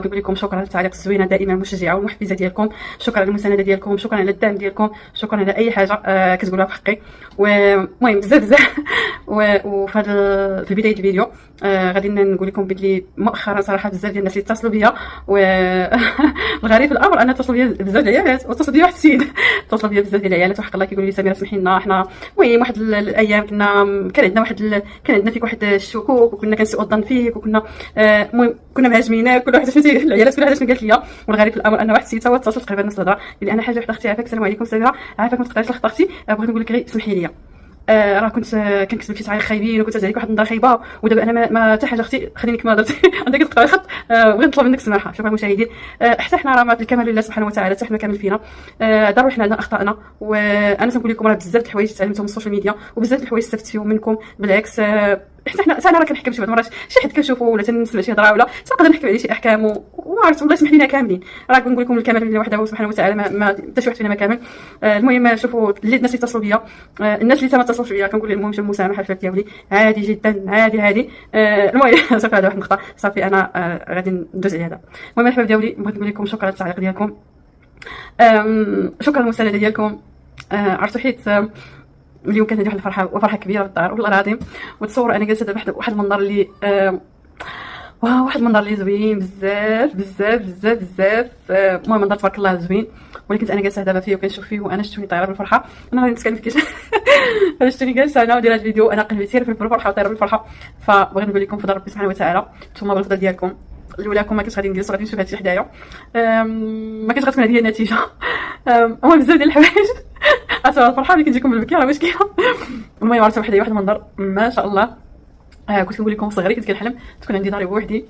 كنقول لكم شكرا على التعليق الزوينه دائما المشجعه والمحفزه ديالكم، شكرا على المسانده ديالكم، شكرا على الدعم ديالكم، شكرا على اي حاجه كتقولوها في حقي. والمهم بزاف وفي في بدايه الفيديو غادي نقول لكم بلي مؤخرا صراحه بزاف ديال الناس اللي اتصلوا بيا والغريب في الامر ان اتصلوا بيا بزاف ديال العيالات، واتصل بيا واحد السيد اتصل بيا بزاف ديال العيالات وحق الله كيقول لي سميره سمحي لنا حنا المهم واحد الايام كان عندنا فيك واحد الشكوك وكنا كنسوء الظن فيك وكنا المهم كنا مهاجمينك كل واحد فهمتي العيالات كل واحد شنو قالت لي. والغريب في الامر ان واحد السيد هو اتصل تقريبا نفس الهضره قال لي انا حاجه وحده اختي عافاك السلام عليكم سميره عافاك ما تقدريش لخط اختي بغيت نقول لك غير سمحي لي راه كنت كنكتب لك تعليق خايبين وكنت عليك واحد النظره خايبه ودابا انا ما حتى حاجه اختي خليني كما درتي عندك تقرا الخط بغيت نطلب منك السماحه. شوف المشاهدين حتى حنا راه الكمال لله سبحانه وتعالى حتى حنا كامل فينا ضروري حنا عندنا اخطائنا وانا تنقول لكم راه بزاف د الحوايج تعلمتهم من السوشيال ميديا وبزاف د الحوايج استفدت فيهم منكم بالعكس حتى انا راه كنحكم شي بعض المرات شي حد كنشوفو ولا تنسمع شي هضره ولا تنقدر نحكي عليه شي احكام وما عرفت والله يسمح لينا كاملين راه كنقول لكم الكمال لله وحده سبحانه وتعالى ما حتى شي واحد فينا ما كامل. المهم شوفوا الناس اللي اتصلوا بيا الناس اللي ما اتصلوش بيا كنقول لهم شوف المسامحه الفات ديالي عادي جدا عادي المهم صافي هذا واحد النقطه صافي انا غادي ندوز على هذا. المهم الحباب ديالي بغيت نقول لكم شكرا على التعليق ديالكم شكرا على المسانده ديالكم عرفتوا حيت اليوم كانت عندي واحد الفرحه وفرحه كبيره بالدار والله العظيم وتصوروا انا جالسه دابا واحد المنظر اللي واحد المنظر اللي زوين بزاف المهم منظر تبارك الله زوين ولكن انا جالسه دابا فيه وكنشوف فيه وانا شفتوني طايره بالفرحه انا غادي نتكلم فيك انا شفتوني جالسه انا ودير هذا الفيديو انا قلبي تير بالفرحه وطايره بالفرحه فبغيت نقول لكم فضل ربي سبحانه وتعالى نتوما بالفضل ديالكم لولاكم ما كنتش غادي نجلس غادي نشوف هادشي حدايا ما كنتش غتكون هذه هي النتيجه. المهم بزاف ديال الحوايج اصلا الفرحه اللي كنجيكم بالبكي راه مشكله. المهم عرفت واحد المنظر ما شاء الله كنت كنقول لكم صغيري كنت كنحلم تكون عندي داري بوحدي.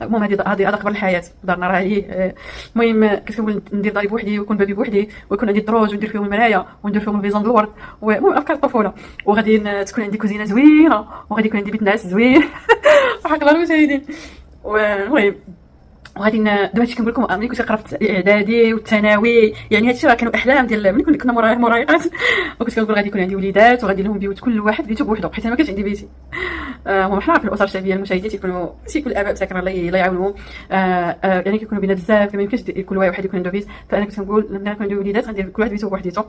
المهم هذه قبل الحياه دارنا راه هي المهم كنت كنقول ندير داري بوحدي ويكون بابي بوحدي ويكون عندي الدروج وندير فيهم المرايه وندير فيهم الفيزون دلورد المهم افكار الطفوله وغادي تكون عندي كوزينه زوينه وغادي يكون عندي بيت ناس زوين حق الله المشاهدين. المهم وغادي دابا هادشي كنقول لكم ملي كنت كنقرا في الاعدادي والثانوي يعني هادشي راه كانوا احلام ديال ملي كنا مراهقات وكنت كنقول غادي يكون عندي وليدات وغادي لهم بيوت كل واحد بيته بوحدو حيت انا ما كانش عندي بيتي. المهم حنا في الاسر الشعبيه المشاهدين تيكون الاباء مساكن الله يعاونهم يعني كيكونوا بينا بزاف ما يمكنش كل واحد يكون عنده بيت فانا كنت كنقول لما يكون عندي وليدات غندير كل واحد بيته بوحديته.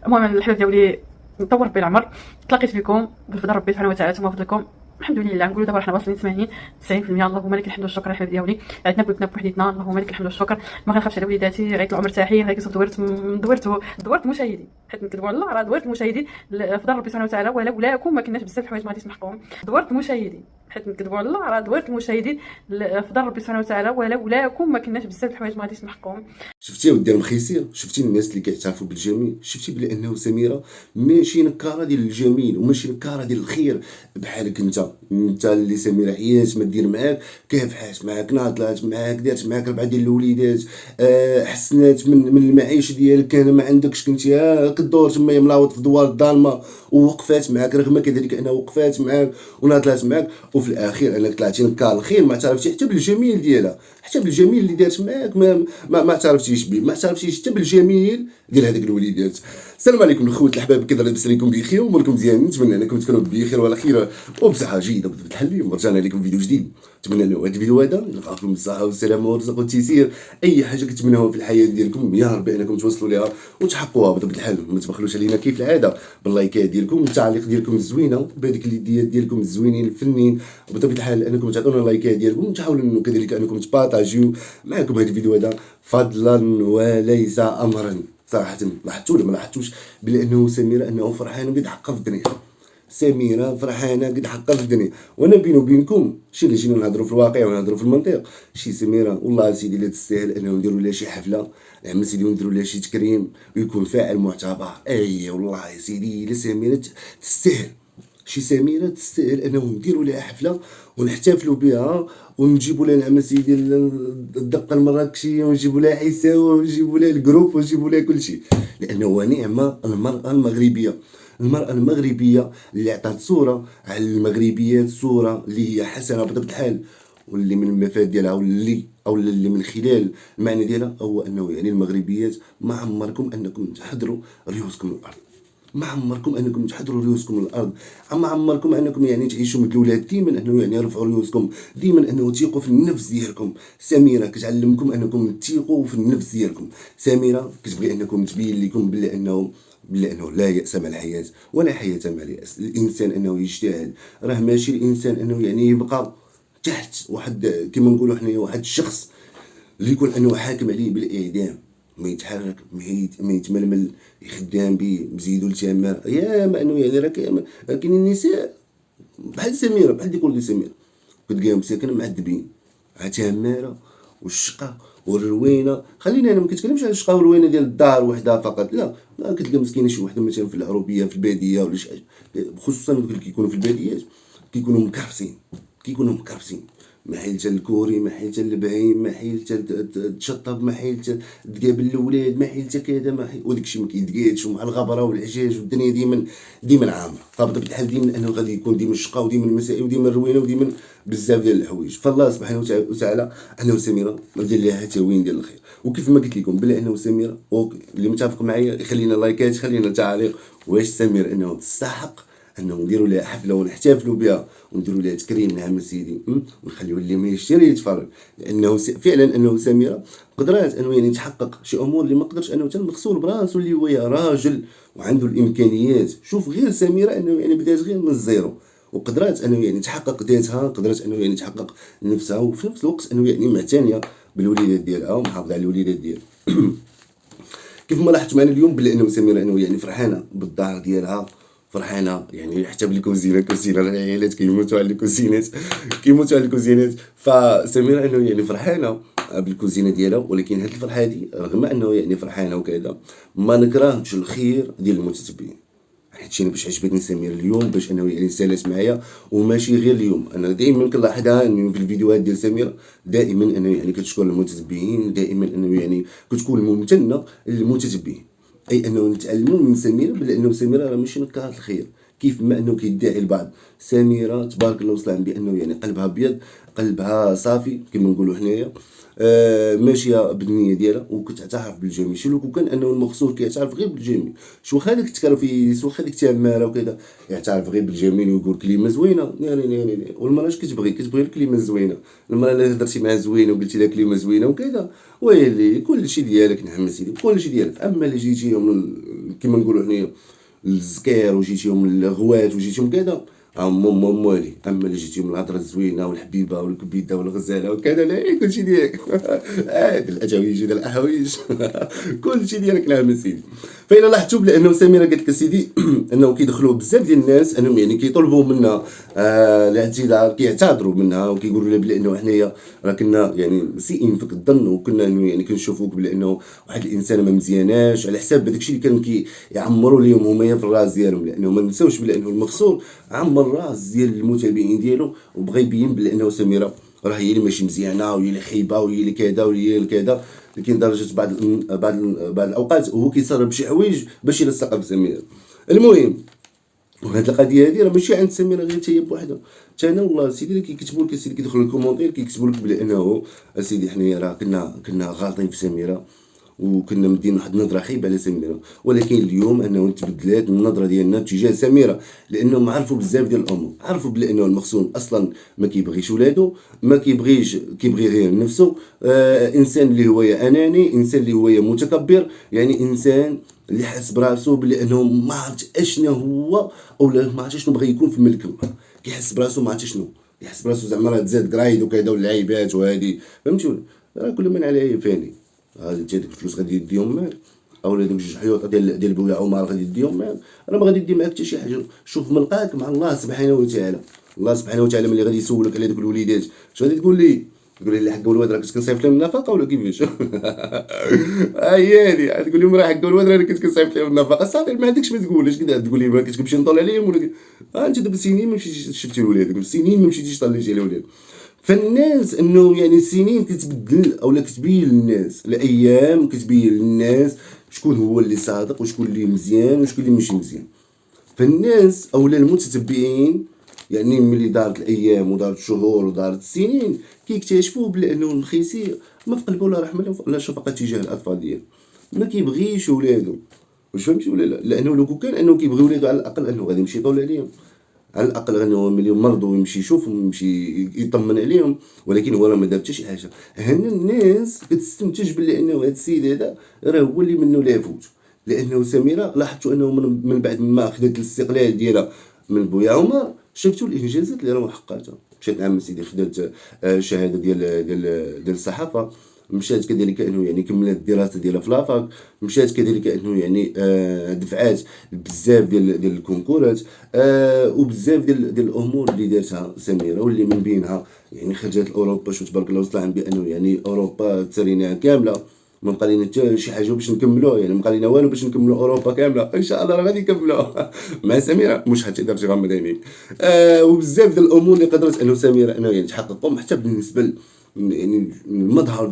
المهم الحباب ديالي نطور ربي العمر تلاقيت بكم بفضل ربي سبحانه وتعالى ثم بفضلكم الحمد لله نقولوا دابا حنا واصلين 80 90% اللهم لك الحمد والشكر الحباب ديالي عندنا بيوتنا بوحديتنا اللهم لك الحمد والشكر ما كنخافش على وليداتي غيطلعوا مرتاحين غيكسب دورت المشاهدين حيت نكذبوا على الله راه دورت المشاهدين بفضل ربي سبحانه وتعالى ولولاكم ما كناش بزاف الحوايج ما غاديش نحققهم دورت المشاهدين حيت نكذبوا على الله راه دورت المشاهدين بفضل ربي سبحانه وتعالى ولولاكم ما كناش بزاف الحوايج ما غاديش نحققهم. شفتي ودي المخيسيه شفتي الناس اللي كيعترفوا بالجميل شفتي بلي انه سميره ماشي نكاره ديال الجميل وماشي نكاره ديال الخير بحالك انت اللي سميره عيات ما دير معاك كافحات معاك ناضلات معاك دارت معاك 4 ديال الوليدات حسنات من المعيشه ديالك كان ما عندكش كنتي كدور تما ملاوط في دوار الظالمه ووقفات معاك رغم كذلك انها وقفات معاك وناضلات معاك وفي الاخير انك طلعتي نكار الخير ما اعترفتي حتى بالجميل ديالها حتى بالجميل اللي دارت معاك ما اعترفتيش به ما اعترفتيش حتى بالجميل ديال هذيك الوليدات. السلام عليكم الخوت الاحباب كي لاباس عليكم بخير واموركم مزيانين نتمنى انكم تكونوا بخير وعلى خير وبصحه جيده وبطبيعه الحال اليوم رجعنا لكم فيديو جديد نتمنى ان هذا الفيديو هذا يلقاكم بالصحه والسلامه والرزق والتيسير اي حاجه كتمنوها في الحياه ديالكم يا ربي انكم توصلوا ليها وتحققوها بطبيعه الحال ما تبخلوش علينا كيف العاده باللايكات ديالكم والتعاليق ديالكم الزوينه بهذيك اليديات ديالكم الزوينين الفنين وبطبيعه الحال انكم تعطونا اللايكات ديالكم وتحاولوا كذلك انكم تبارطاجيو معكم هذا الفيديو هذا فضلا وليس امرا. صراحه لاحظتوا ولا ما لاحظتوش بلي انه سميره انه فرحانه قد حقها في الدنيا سميره فرحانه قد حقها في الدنيا وانا بيني وبينكم شي اللي جينا نهضروا في الواقع ونهضروا في المنطق شي سميره والله سيدي لا تستاهل انه نديروا لها شي حفله عم سيدي ونديروا لها شي تكريم ويكون فاعل معتبر اي والله يا سيدي لا سميره تستاهل شي سميره تستاهل انه نديروا لها حفله ونحتفلوا بها ونجيبوا لها نعم سيدي الدقه المراكشيه ونجيبوا لها حساوه ونجيبوا لها الجروب ونجيبوا لها كل شيء لانه نعمه المراه المغربيه اللي عطات صوره على المغربيات صوره اللي هي حسنه بطبيعه الحال واللي من المفاد ديالها اللي من خلال المعنى ديالها هو انه يعني المغربيات ما عمركم انكم تحضروا ريوسكم الارض ما عمركم انكم تحضروا ريوسكم للارض، ما عمركم انكم يعني تعيشوا مثل الاولاد، ديما انه يعني رفعوا ريوسكم، ديما انه تيقوا في النفس ديالكم. سميره كتعلمكم انكم تيقوا في النفس ديالكم. سميره كتبغي انكم تبين لكم بلا انه لا يأس مع الحياه ولا حياه مع اليأس. الانسان انه يجتهد، راه ماشي الانسان انه يعني يبقى تحت واحد كما نقولوا حنايا واحد الشخص اللي يكون انه حاكم عليه بالاعدام، ما يتحرك ما يتململ، يخدام به بزيدو التمر. يا ما انه يعني راه كاينين النساء بحال سميره، بحال ديك ولدي سميره كتلقاهم مساكن معذبين، تماره والشقه والروينه. خلينا انا ما كنتكلمش على الشقه والروينه ديال الدار وحده فقط، لا كتلقى مسكينه شي وحده مثلا في العروبيه في الباديه ولا شي حاجه، خصوصا دوك اللي كيكونوا في الباديات كيكونوا مكرفسين، ما حيلتها الكوري، ما حيلتها البهيم، ما حيلتها تشطب، ما حيلتها تقابل الاولاد، ما حيلتها كذا، ما حيل وداك الشيء ما كيتقادش، ومع الغبره والعجاج والدنيا ديما عامره. فبطبيعه الحال ديما انه غادي يكون ديما الشقا وديما المسائل وديما الروينه وديما بزاف ديال الحوايج. فالله سبحانه وتعالى انه سميره دير لها تاوين ديال الخير. وكيف ما قلت لكم بلا انه سميره اللي متفق معايا يخلينا لايكات، خلينا تعاليق، واش سميره انه تستحق انه نديروا لها حفله ونحتفلوا بها ونديروا لها تكريم. نعم سيدي، ونخليو اللي ما يشتري يتفرج، لانه فعلا انه سميره قدرات انه يعني تحقق شي امور اللي ما قدرش انه حتى المغسول براسو اللي هو راجل وعنده الامكانيات. شوف غير سميره انه يعني بدات غير من الزيرو وقدرات انه يعني تحقق ذاتها، قدرات انه يعني تحقق نفسها، وفي نفس الوقت انه يعني معتنيه بالوليدات ديالها ومحافظه على الوليدات ديالها. كيف ما لاحظت معنا اليوم بلا انه سميره انه يعني فرحانه بالدار ديالها، فرحانه يعني حتى بالكوزينه العائلات كيموتوا على الكوزينات. فسميره انه يعني فرحانه بالكوزينه ديالها، ولكن هذه الفرحه هذه رغم انه يعني فرحانه وكذا ما نكرهش الخير ديال المتتبعين. هادشي انا باش عجبتني سمير اليوم، باش انه يعني سالات معايا، وماشي غير اليوم، انا دائما كنلاحظها انه في الفيديوهات ديال سمير دائما انه يعني كتشكر المتتبعين، دائما انه يعني كتكون ممتنه للمتتبعين، اي انه نتعلموا من سميره بلا انه سميره راه ماشي نكره الخير كيف ما انه كيدعي البعض. سميره تبارك الله وصلها بانه يعني قلبها ابيض، قلبها صافي كما نقولوا حنايا، ماشيه بالنيه ديالها وكتعترف بالجميل. شي لو كان انه المغسول كيعترف غير بالجميل، شو واخا داك التكرفيس واخا ديك التماره وكذا يعترف غير بالجميل ويقول كلمه زوينه، والمراه اش كتبغي الكلمه الزوينه. المراه الا هضرتي معها زوينه وقلتي لها كلمه زوينه وكذا ويلي كلشي ديالك. نعم سيدي كلشي ديالك. اما اللي جيتيهم كما نقولوا حنايا الزكير وجيتيهم الغوات وجيتيهم كذا موالي. اما اللي جيتيهم الهضره الزوينه والحبيبه والكبيده والغزاله وكذا لا كلشي ديالك. الاتاويج ديال الاحوايج كلشي ديالك. نعم سيدي. فإلا لاحظتوا بانه سميره قالت لك سيدي انه كيدخلوا بزاف ديال الناس انهم يعني كيطلبوا منها الاعتذار، كيعتذروا منها وكيقولوا لها بانه حنايا راه كنا يعني مسيئين فيك الظن، وكنا يعني كنشوفوك بانه واحد الانسان ما مزياناش على حساب داكشي اللي كانوا كيعمروا لهم هما في الراس ديالهم. لانه ما نساوش بانه المغسول عمر الراس ديال المتابعين ديالو وبغى يبين بانه سميره راه هي اللي ماشي مزيانه وهي اللي خايبه وهي اللي كذا وهي اللي كذا. لكن درجه بعض الاوقات هو كيتصرف بشي حوايج باش يلصق بسميره. المهم وهاد القضيه هادي راه ماشي عند سميره غير هي بوحدها، حتى انا والله سيدي اللي كيكتبوا لك سيدي كيدخلوا الكومونتير كيكتبوا لك بانه سيدي حنايا راه كنا غالطين في سميره وكنا مدين واحد النظره خايبه على سميره. ولكن اليوم انه تبدلات النظره ديالنا تجاه سميره، لانهم عرفوا بزاف ديال الامور، عرفوا بانه المغسول اصلا ما كيبغيش ولادو، ما كيبغي غير نفسه، انسان اللي هو اناني، انسان اللي هو متكبر، يعني انسان اللي حس براسو بانه ما عرفت اشنا هو اولا ما عرفت شنو بغى يكون في ملك الله. كيحس براسو ما عرفت شنو يحس براسو زعما راه تزاد قرايد وكذا واللعيبات وهادي فهمتوا. راه كل من عليه فاني، هذا انت ديك الفلوس غادي يديهم معاك اولا دوك جوج حيوط ديال بويا عمر غادي يديهم معاك، راه ما غادي يدي معاك حتى شي حاجه. شوف ملقاك مع الله سبحانه وتعالى. الله سبحانه وتعالى ملي غادي يسولك على دوك الوليدات اش غادي تقول لي؟ تقول لي حق الواد راه كنت كنصيفط لهم النفقه ولا كيفاش؟ ايادي تقول لهم راه حق الواد راه كنت كنصيفط لهم النفقه صافي ما عندكش ما تقولش كذا، تقول لي ما كتمشي نطول عليهم ولا انت دابا سنين ما مشيتيش شفتي ولادك، سنين ما مشيتيش طليتي على ولادك. فالناس انه يعني السنين كتبدل اولا كتبين للناس، الايام كتبين للناس شكون هو اللي صادق وشكون اللي مزيان وشكون اللي ماشي مزيان. فالناس اولا المتتبعين يعني ملي دارت الايام ودارت الشهور ودارت السنين كيكتشفوا بانه الخيسي ما في قلبه لا رحمه لا شفقه تجاه الاطفال ديالو، ما كيبغيش ولادو. واش فهمتي ولا لا؟ لانه لو كان انه كيبغي ولادو على الاقل انه غادي يمشي يطول عليهم، على الاقل انه ملي مرضوا يمشي يشوفهم يمشي يطمن عليهم، ولكن هو راه ما دار حتى شي حاجه. هنا الناس كتستنتج بلي انه هذا السيد هذا راه هو اللي منه لافوت، لانه سميره لاحظتوا انه من بعد ما خدات الاستقلال ديالها من بويا عمر شفتوا الانجازات اللي راه حققتها. مشات عام سيدي خدات شهاده ديال الصحافه، مشات كذلك انه يعني كملت الدراسه ديالها في لافاك، مشات كذلك انه يعني دفعات بزاف ديال الكونكورات، وبزاف ديال الامور اللي دارتها سميره، واللي من بينها يعني خرجت لاوروبا. شوف تبارك الله وصل بانه يعني اوروبا تسريناها كامله، ما بقى لينا حتى شي حاجه باش نكملوها، يعني ما بقى لينا والو باش نكملوا اوروبا كامله. ان شاء الله راه غادي نكملوها مع سميره، مش حتقدر تغمض عينيك. وبزاف ديال الامور اللي قدرت انه سميره انه يعني تحققهم، حتى بالنسبه يعني المظهر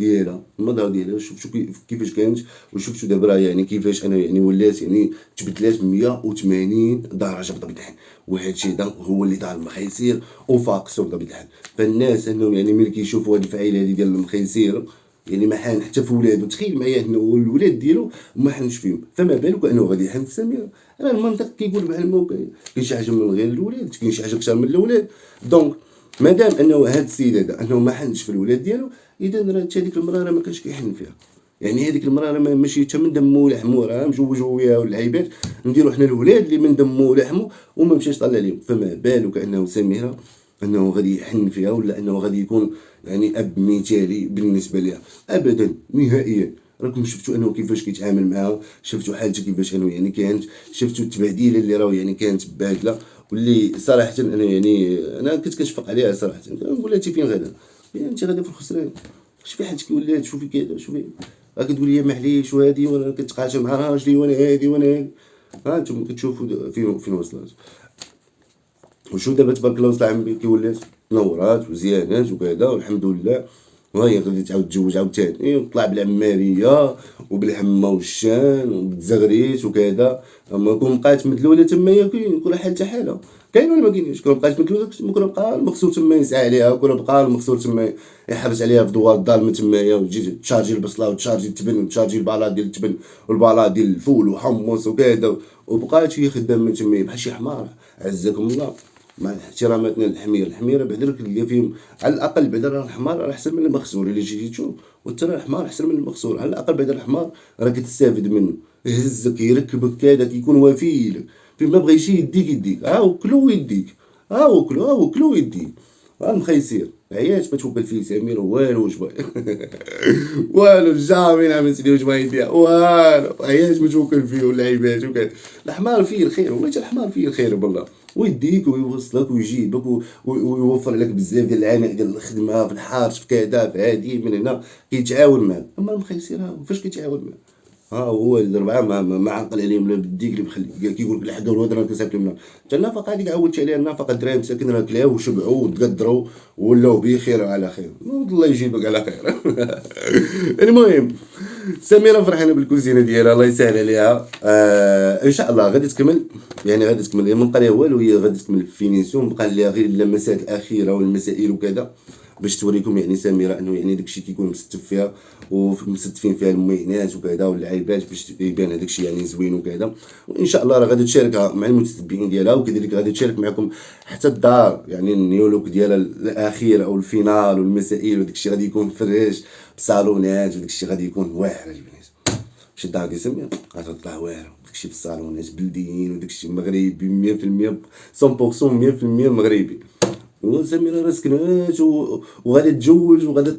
ديالها شفتوا كيفاش كانت، وشفتوا دابا راه يعني كيفاش انا يعني ولات يعني تبدلات 180 درجه بطبيعه الحال. وهذا الشيء هو اللي دار المخيسير وفاقسو بطبيعه الحال. فالناس انه يعني ملي كيشوفوا هذه الفعيله هذه ديال المخيسير يعني ما حان حتى في ولادو، تخيل معايا انه الولاد ديالو ما حنش فيهم، فما بالك انه غادي يحن في سميره. راه المنطق كيقول بحال ما كاين شي حاجه من غير الولاد، كاين شي حاجه اكثر من الاولاد. دونك مادام انه هذا السيد هذا انه ما حنش في الولاد ديالو، اذا راه هذيك المراه راه ما كانش كيحن فيها. يعني هذيك المراه راه ماشي حتى من دمه ولحمه، راه مجوجوا وياها والعيبات، نديرو حنا الولاد اللي من دمه ولحمه وما مشاش طلع عليهم. فما بالك انه سميره انه غادي يحن فيها، ولا انه غادي يكون يعني اب مثالي بالنسبه لها؟ ابدا نهائيا. راكم شفتوا انه كيفاش كيتعامل معها، شفتوا حالته كيفاش انه يعني كانت، شفتوا التبهديله اللي راه يعني كانت باهدله، واللي صراحه انا يعني انا كنت كنشفق عليها صراحه. نقول لها انت فين غادا؟ يعني انت غادا في الخسران. شوفي حالتك ولات، شوفي كذا، شوفي راه كتقول لي معليش وهادي، وانا كنتقاشى مع راجلي وانا هادي وانا هادي. ها انتم كتشوفوا فين وصلت. وشو دابا تبارك الله وصل عمي كي ولات نورات وزيانات وكذا والحمد لله. وهي غادي تعاود تزوج عاوتاني وطلع بالعماريه وبالحمه والشان وبالزغريت وكذا. اما كون بقات مدلوله تمايا كل حال حتى حاله كاين ولا ما كاينش. كون بقات مدلوله كون بقى المغسول تما يسعى عليها، كون بقى المغسول تما يحرج عليها في دوار الظلمه تمايا، وتجي تشارجي البصله وتشارجي التبن وتشارجي البالات ديال التبن والبالات ديال الفول وحمص وكذا، وبقات هي خدامه تما بحال شي حمار. عزكم الله مع احتراماتنا للحمير. الحميره بعدا كتلقى فيهم على الاقل بعدا راه الحمار راه احسن من المغسول. اللي جيتي تشوف وانت راه الحمار احسن من المغسول، على الاقل بعدا الحمار راه كتستافد منه، يهزك يركبك كذا كيكون وفي لك، فين ما بغيتي يديك ها وكلو يديك، ها وكلو يديك. المخيسير عياش ما توكل فيه سمير والو وجبا والو جامي نعمل سيدي وجبا يديها والو، عياش ما توكل فيه واللعيبات وكذا. الحمار فيه الخير، والله الحمار فيه الخير بالله، ويديك ويوصلك ويجيبك ويوفر لك بزاف ديال العناء ديال الخدمه في الحارج في كذا في هادي من هنا كيتعاون معاك. اما المخيسير فاش كيتعاون معاك؟ هو الربعه ما عقل عليهم لا بالديك اللي بخلي كيقول لك الحق الواد راه كنساكن منها. حتى النفقه هذيك عودت عليها، النفقه الدراهم مساكن راه كلاو وشبعوا وتقدروا ولاو بخير وعلى خير، الله يجيبك على خير. المهم سميره فرحانه بالكوزينه ديالها، الله يسهل عليها. ان شاء الله غادي تكمل، يعني غادي تكمل، ما بقى لها والو، هي غادي تكمل الفينيسيون، بقى لها غير اللمسات الاخيره والمسائل وكذا باش توريكم يعني سميره انه يعني داكشي كيكون مستف فيها ومستفين فيها المهنات وكذا واللعيبات باش يبان هذاك الشيء يعني زوين وكذا. وان شاء الله راه غادي تشاركها مع المتتبعين ديالها، وكذلك غادي تشارك معكم حتى الدار، يعني النيولوك ديالها الاخير او الفينال والمسائل وداك الشيء غادي يكون فريش بصالونات، وداك الشيء غادي يكون واعر البنات. شي دار كيسمي غتطلع واعره، داكشي بالصالونات بلديين وداكشي مغربي 100% 100% مغربي. وسميره راه سكنات وغادي تتزوج وغادي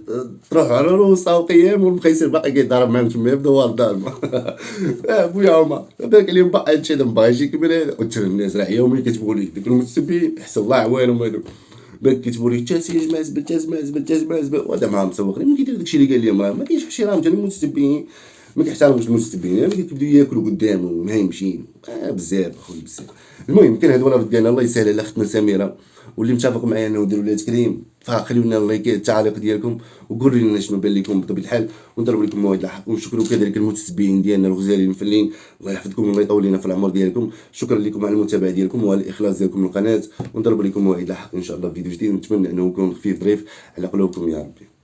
تروح على روسا وقيام، والمخيسر باقي كيضرب معاهم تما في دوار الظلمه. بويا عمر بالك عليهم باقي هادشي هذا مبغاش يكمل هذا. وانت الناس راه يوميا كتبوا لي ديك المتسبين احسن الله عوانهم هادو، بالك كيتبوا لي التاسيج ما زبل وهذا معاهم مسوقين. ما كيدير داكشي اللي قال لهم، راه ما كاينش احترام حتى للمتسبين، ما كيحترموش المتسبين، يعني كيبداو ياكلوا قدامهم مهايمشين بزاف خويا بزاف. المهم كان هاد الولد ديالنا، الله يسهل على اختنا سميره، واللي متفق معايا انه ديروا لها تكريم فخليو لنا اللايكات التعاليق ديالكم وقولوا لنا شنو بان لكم بطبيعه الحال، ونضرب لكم موعد لاحق. ونشكروا كذلك المتتبعين ديالنا الغزالين المفلين، الله يحفظكم والله يطول لنا في العمر ديالكم. شكرا لكم على المتابعه ديالكم وعلى الاخلاص ديالكم للقناه، ونضرب لكم موعد لاحق ان شاء الله في فيديو جديد. نتمنى انه يكون خفيف ظريف على قلوبكم يا ربي.